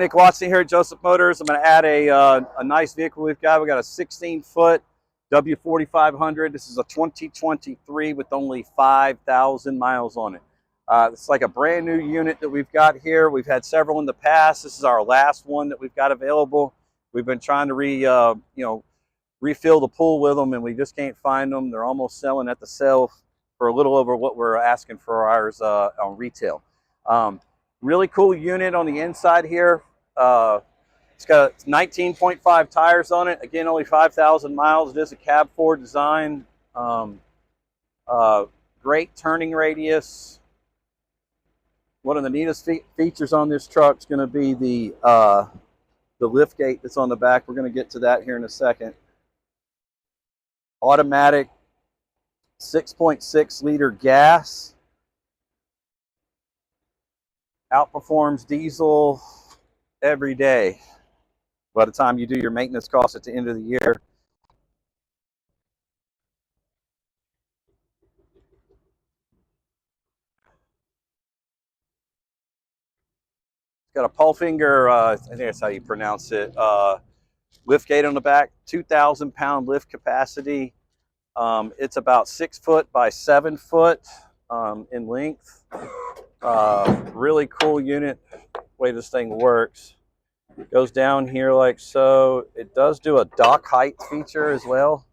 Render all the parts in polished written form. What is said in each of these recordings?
Nick Watson here at Joseph Motors. I'm going to add a nice vehicle we've got. We got a 16-foot W4500. This is a 2023 with only 5,000 miles on it. It's like a brand new unit that we've got here. We've had several in the past. This is our last one that we've got available. We've been trying to refill the pool with them, and we just can't find them. They're almost selling at the sale for a little over what we're asking for ours on retail. Really cool unit on the inside here. It's got 19.5 tires on it. Again, only 5,000 miles. It is a cab four design. Great turning radius. One of the neatest features on this truck is going to be the lift gate that's on the back. We're going to get to that here in a second. Automatic 6.6 liter gas. Outperforms diesel every day. By the time you do your maintenance costs at the end of the year. It's got a Palfinger, I think that's how you pronounce it, lift gate on the back, 2,000 pound lift capacity. It's about 6 foot by 7 foot in length. Really cool unit, way this thing works. It goes down here like so. It does do a dock height feature as well.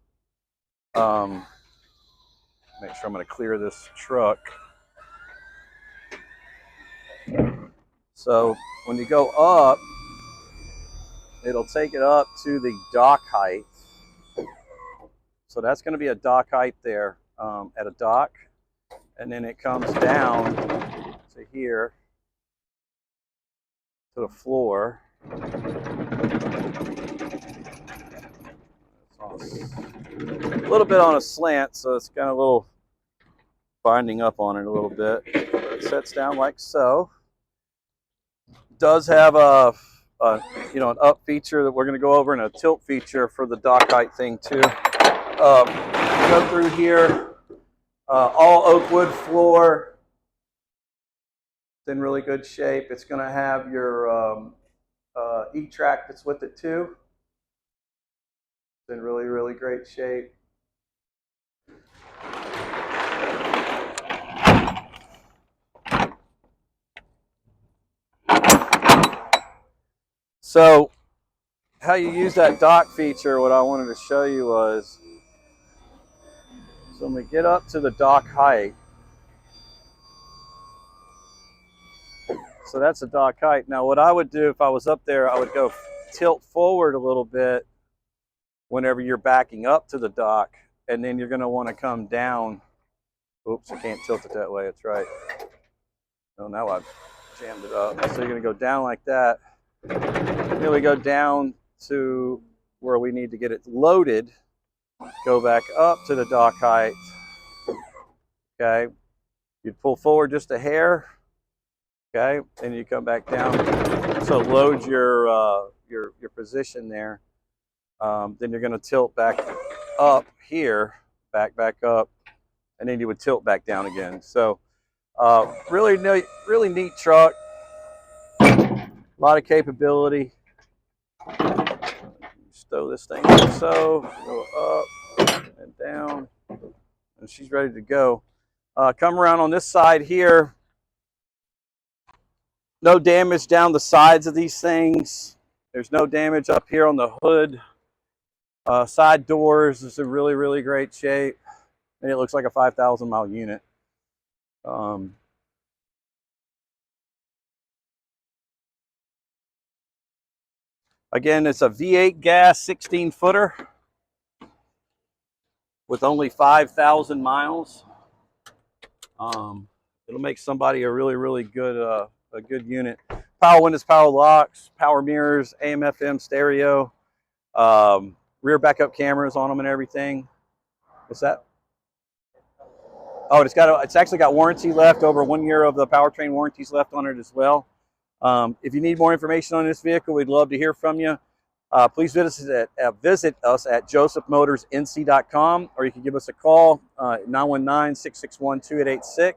Make sure I'm going to clear this truck. So when you go up, it'll take it up to the dock height. So that's going to be a dock height there at a dock. And then it comes down to here to the floor. A little bit on a slant, so it's kind of a little binding up on it a little bit. It sets down like so. Does have an up feature that we're going to go over, and a tilt feature for the dock height thing too. Go through here, all oak wood floor. It's in really good shape. It's going to have your E-track that's with it too. It's in really, really great shape. So how you use that dock feature, what I wanted to show you was, so when we get up to the dock height, so that's the dock height. Now what I would do if I was up there, I would go tilt forward a little bit whenever you're backing up to the dock, and then you're going to want to come down. Oops, I can't tilt it that way. That's right. Oh, now I've jammed it up. So you're going to go down like that. Then we go down to where we need to get it loaded. Go back up to the dock height. Okay. You'd pull forward just a hair. Okay, and you come back down. So load your position there. Then you're going to tilt back up here, back up, and then you would tilt back down again. So really neat truck. A lot of capability. Stow this thing like so, go up and down, and she's ready to go. Come around on this side here. No damage down the sides of these things. There's no damage up here on the hood. Side doors is in really, really great shape. And it looks like a 5,000 mile unit. Again, it's a V8 gas 16 footer with only 5,000 miles. It'll make somebody a really, really good a good unit. Power windows, power locks, power mirrors, AM/FM stereo, rear backup cameras on them and everything. What's that? Oh, it's actually got warranty left, over 1 year of the Powertrain warranties left on it as well. If you need more information on this vehicle, we'd love to hear from you. Please visit us at josephmotorsnc.com, or you can give us a call, 919-661-2886.